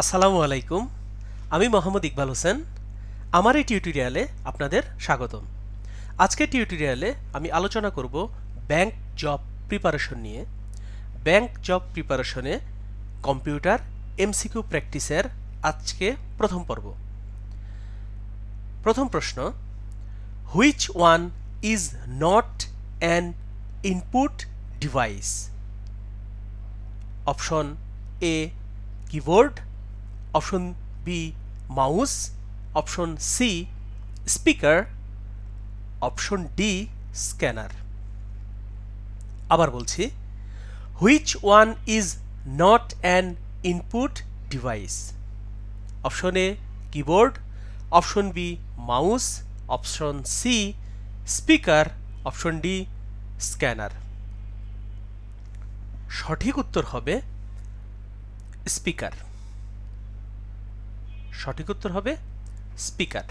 আসসালামু আলাইকুম। আমি মোহাম্মদ ইকবাল হোসেন। আমার এই টিউটোরিয়ালে আপনাদের স্বাগতম। আজকের টিউটোরিয়ালে আমি আলোচনা করব ব্যাংক জব প্রিপারেশন নিয়ে। ব্যাংক জব প্রিপারেশনে কম্পিউটার এমসিকিউ প্র্যাকটিসের আজকে প্রথম পর্ব। প্রথম প্রশ্ন, which one is not an input device? Option A keyboard, option B mouse, option C speaker, option D scanner. আবার বলছি, which one is not an input device? Option A keyboard, option B mouse, option C speaker, option D scanner. সঠিক উত্তর হবে speaker. সঠিক উত্তর হবে speaker.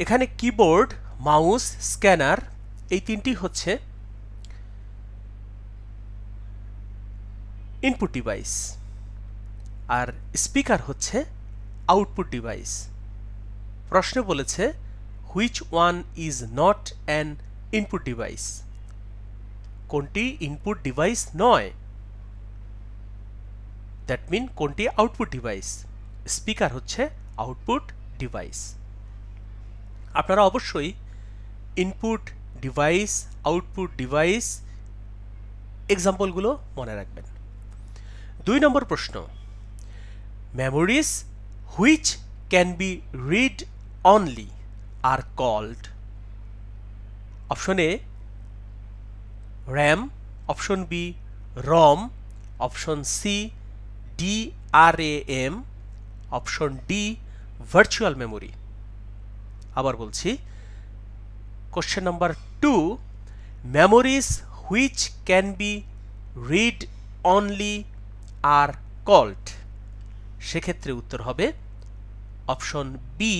এখানে keyboard, mouse, scanner এই তিনটি হচ্ছে ইনপুট ডিভাইস, আর স্পিকার হচ্ছে আউটপুট ডিভাইস। প্রশ্নে বলেছে which one is not an input device, কোনটি ইনপুট ডিভাইস নয়, দ্যাট মিন কোনটি আউটপুট ডিভাইস। স্পিকার হচ্ছে আউটপুট ডিভাইস। আপনারা অবশ্যই ইনপুট ডিভাইস, আউটপুট ডিভাইস এক্সাম্পলগুলো মনে রাখবেন। 2 নম্বর প্রশ্ন, memories which can be read only are called? Option A RAM, option B ROM, option C DRAM, option D virtual memory. আবার বলছি, question number 2, memories which can be read only are called? সেক্ষেত্রে উত্তর হবে option B,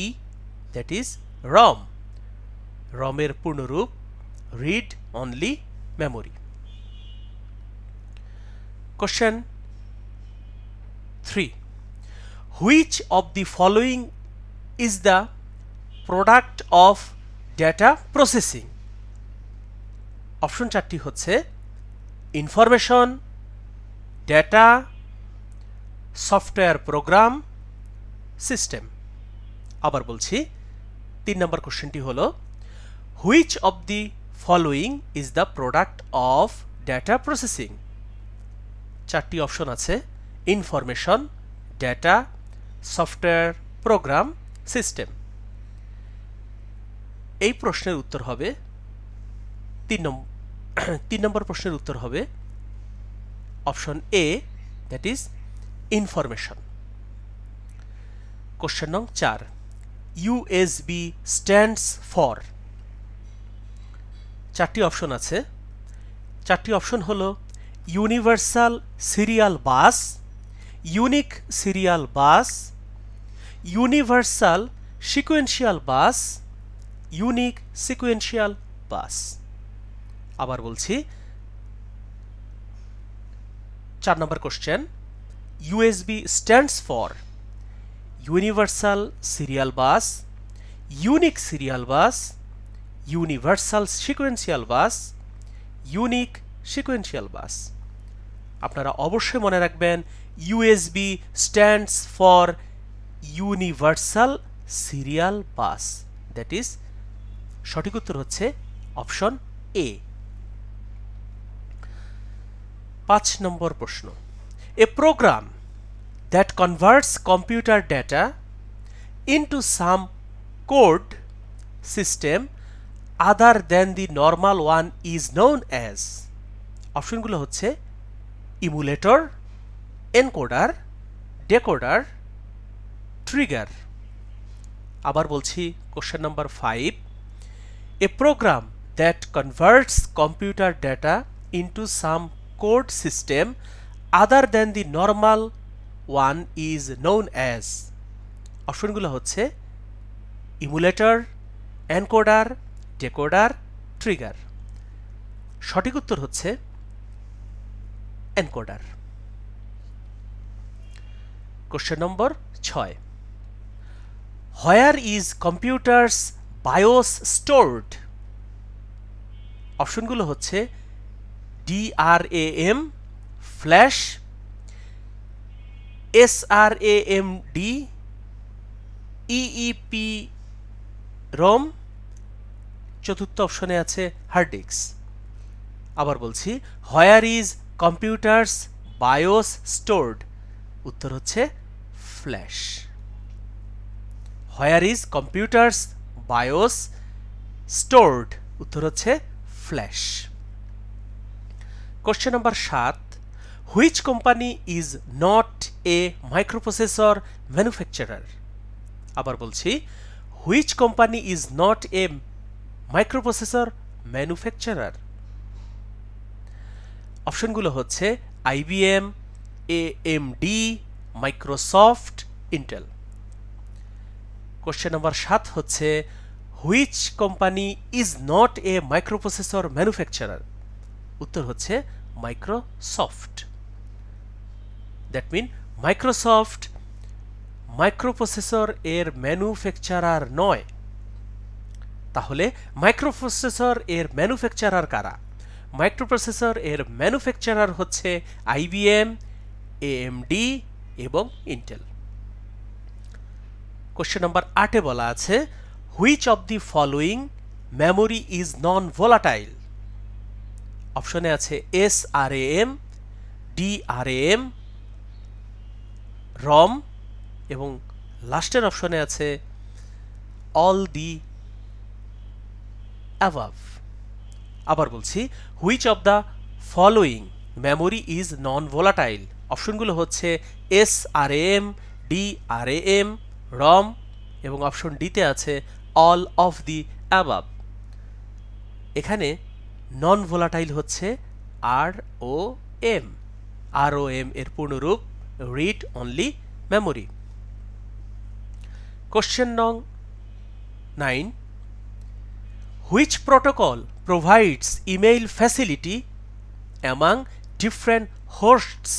that is ROM. রমের পূর্ণরূপ read only memory. Question 3, which of the following is the product of data processing? Option 4টি হচ্ছে information, data, software program, system. আবার বলছি, 3 নম্বর কোশ্চেনটি হলো which of the following is the product of data processing? 4টি option আছে information, data, software program, system. এই প্রশ্নের উত্তর হবে 3 নম্বর প্রশ্নের উত্তর হবে option A, that is information. Question নং 4, USB স্ট্যান্ডস ফর? 4টি অপশন আছে। 4টি অপশন হলো universal serial bus, unique serial bus, universal sequential bus, unique sequential bus. আবার বলছি, 4 নম্বর question, USB stands for universal serial bus, unique serial bus, universal sequential bus, unique sequential bus. আপনারা অবশ্যই মনে রাখবেন USB stands for universal serial bus, that is সঠিক উত্তর হচ্ছে অপশন এ। 5 নম্বর প্রশ্ন, a program that converts computer data into some code system other than the normal one is known as? অপশনগুলো হচ্ছে ইমুলেটর, এনকোডার, ডেকোডার, ট্রিগার। আবার বলছি, question number 5, a program that converts computer data into some code system other than the normal one is known as? অপশনগুলো হচ্ছে emulator, encoder, decoder, trigger. সঠিক উত্তর হচ্ছে encoder. Question number 6, where is computers BIOS stored? অপশনগুলো হচ্ছে DRAM flash, SRAMD, EEPROM, চতুর্থ অপশনে আছে হার্ড ডিস্ক। আবার বলছি, where is computers BIOS stored? উত্তর হচ্ছে flash. Where is computers BIOS stored? উত্তর হচ্ছে flash. Question number 7, which company is not a microprocessor manufacturer? আবার বলছি, which company is not a microprocessor manufacturer? অপশনগুলো হচ্ছে IBM, AMD, Microsoft, Intel. Question number 7 হচ্ছে, which company is not a microprocessor manufacturer? উত্তর হচ্ছে Microsoft. That mean Microsoft microprocessor এর manufacturer নয়। তাহলে মাইক্রোপ্রসেসর এর ম্যানুফ্যাকচারার কারা? মাইক্রোপ্রসেসর এর ম্যানুফ্যাকচারার হচ্ছে IBM, AMD এবং ইন্টেল। কোশ্চেন নম্বর 8 বলা আছে, which of the following memory is non volatile? অপশনে আছে SRAM, DRAM, ROM এবং লাস্টের অপশনে আছে অল দি অ্যাবাভ। আবার বলছি, which of the following memory is non volatile? অপশনগুলো হচ্ছে SRAM, DRAM, ROM এবং অপশন ডিতে আছে অল অফ দি অ্যাবাভ। এখানে নন ভোলাটাইল হচ্ছে ROM। ROM এর পূর্ণরূপ রিড অনলি মেমোরি। কোশ্চেন নং 9, which protocol provides email facility among different hosts?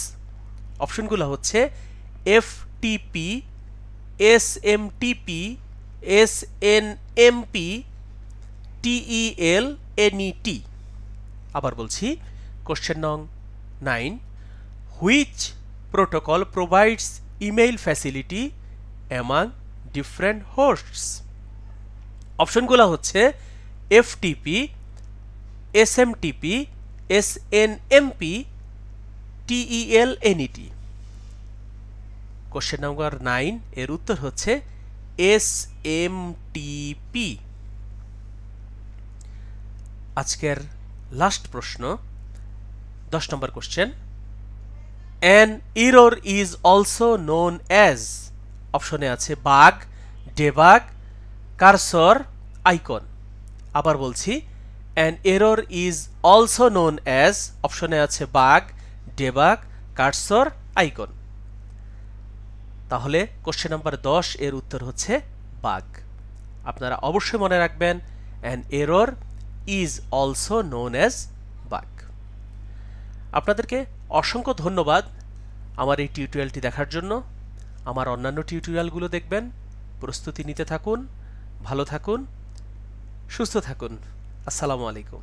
অপশনগুলো হচ্ছে FTP, SMTP, SNMP, TEL-NET। আবার বলছি, কোশ্চেন নং 9, which protocol provides email facility among different hosts? অপশনগুলো হচ্ছে FTP, SMTP, SNMP, TEL-NET। Question number 9 এর উত্তর হচ্ছে SMTP। আজকের লাস্ট প্রশ্ন, 10 নম্বর question, an error is also known as? অপশনে আছে বাগ, ডেবাগ, কারসর, আইকন। আবার বলছি, an error is also known as, অপশনে আছে বাগ, ডেবাগ, কারসর, আইকন। তাহলে কোশ্চেন নাম্বার 10 এর উত্তর হচ্ছে বাগ। আপনারা অবশ্যই মনে রাখবেন, an error is also known as bug. আপনাদেরকে অসংখ্য ধন্যবাদ আমার এই টিউটোরিয়ালটি দেখার জন্য। আমার অন্যান্য টিউটোরিয়ালগুলো দেখবেন, প্রস্তুতি নিতে থাকুন, ভালো থাকুন, সুস্থ থাকুন। আসসালামু আলাইকুম।